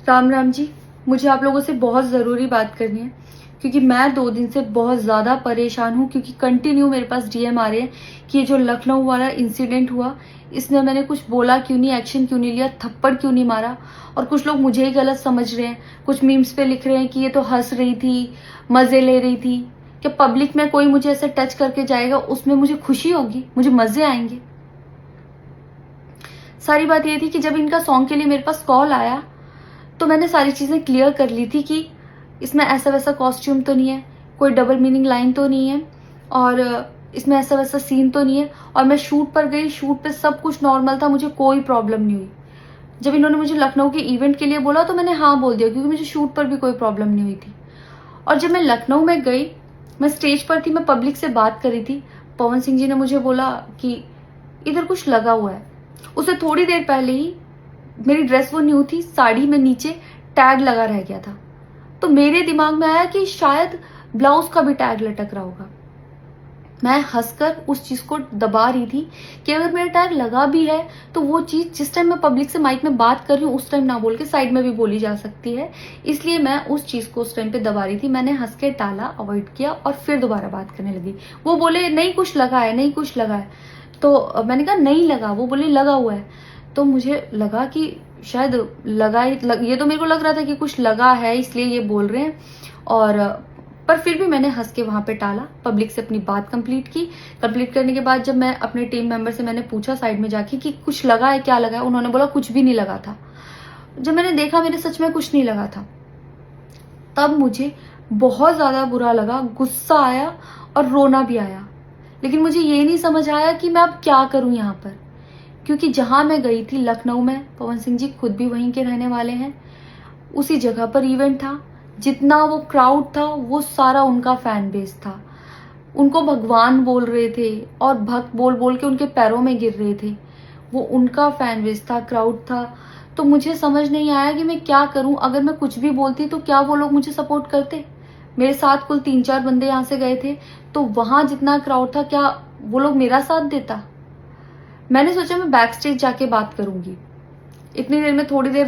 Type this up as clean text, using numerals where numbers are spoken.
राम राम जी। मुझे आप लोगों से बहुत ज़रूरी बात करनी है क्योंकि मैं 2 दिन से बहुत ज़्यादा परेशान हूँ क्योंकि कंटिन्यू मेरे पास डीएम आ रहे हैं कि ये जो लखनऊ वाला इंसिडेंट हुआ इसमें मैंने कुछ बोला क्यों नहीं, एक्शन क्यों नहीं लिया, थप्पड़ क्यों नहीं मारा। और कुछ लोग मुझे ही गलत समझ रहे हैं, कुछ मीम्स पे लिख रहे हैं कि ये तो हंस रही थी, मज़े ले रही थी। कि पब्लिक में कोई मुझे ऐसे टच करके जाएगा उसमें मुझे खुशी होगी, मुझे मज़े आएंगे। सारी बात ये थी कि जब इनका सॉन्ग के लिए मेरे पास कॉल आया तो मैंने सारी चीज़ें क्लियर कर ली थी कि इसमें ऐसा वैसा कॉस्ट्यूम तो नहीं है, कोई डबल मीनिंग लाइन तो नहीं है और इसमें ऐसा वैसा सीन तो नहीं है। और मैं शूट पर गई, शूट पे सब कुछ नॉर्मल था, मुझे कोई प्रॉब्लम नहीं हुई। जब इन्होंने मुझे लखनऊ के इवेंट के लिए बोला तो मैंने हाँ बोल दिया क्योंकि मुझे शूट पर भी कोई प्रॉब्लम नहीं हुई थी। और जब मैं लखनऊ में गई, मैं स्टेज पर थी, मैं पब्लिक से बात करी थी, पवन सिंह जी ने मुझे बोला कि इधर कुछ लगा हुआ है। उससे थोड़ी देर पहले ही मेरी ड्रेस वो न्यू थी, साड़ी में नीचे टैग लगा रह गया था। तो मेरे दिमाग में आया कि शायद ब्लाउज का भी टैग लटक रहा होगा। मैं हंसकर उस चीज को दबा रही थी कि अगर मेरा टैग लगा भी है तो वो चीज जिस टाइम मैं पब्लिक से माइक में बात कर रही हूँ उस टाइम ना बोल के साइड में भी बोली जा सकती है, इसलिए मैं उस चीज को उस टाइम पे दबा रही थी। मैंने हंस के टाला, अवॉइड किया और फिर दोबारा बात करने लगी। वो बोले नहीं कुछ लगा है, नहीं कुछ लगा है। तो मैंने कहा नहीं लगा, वो बोले लगा हुआ है। तो मुझे लगा कि शायद ये तो मेरे को लग रहा था कि कुछ लगा है इसलिए ये बोल रहे हैं। और पर फिर भी मैंने हंस के वहां पे टाला, पब्लिक से अपनी बात कंप्लीट की। कंप्लीट करने के बाद जब मैं अपने टीम मेंबर से मैंने पूछा साइड में जाके कि कुछ लगा है, क्या लगा है, उन्होंने बोला कुछ भी नहीं लगा था। जब मैंने देखा मेरे सच में कुछ नहीं लगा था, तब मुझे बहुत ज्यादा बुरा लगा, गुस्सा आया और रोना भी आया। लेकिन मुझे ये नहीं समझ आया कि मैं अब क्या करूं यहाँ पर, क्योंकि जहां मैं गई थी लखनऊ में, पवन सिंह जी खुद भी वहीं के रहने वाले हैं, उसी जगह पर इवेंट था। जितना वो क्राउड था वो सारा उनका फैन बेस था। उनको भगवान बोल रहे थे और भक्त बोल बोल के उनके पैरों में गिर रहे थे। वो उनका फैन बेस था, क्राउड था। तो मुझे समझ नहीं आया कि मैं क्या करूं। अगर मैं कुछ भी बोलती तो क्या वो लोग मुझे सपोर्ट करते। मेरे साथ कुल 3-4 बंदे यहाँ से गए थे, तो वहां जितना क्राउड था क्या वो लोग मेरा साथ देता। मैंने सोचा मैं बैक स्टेज जाके बात करूंगी। इतनी देर में थोड़ी देर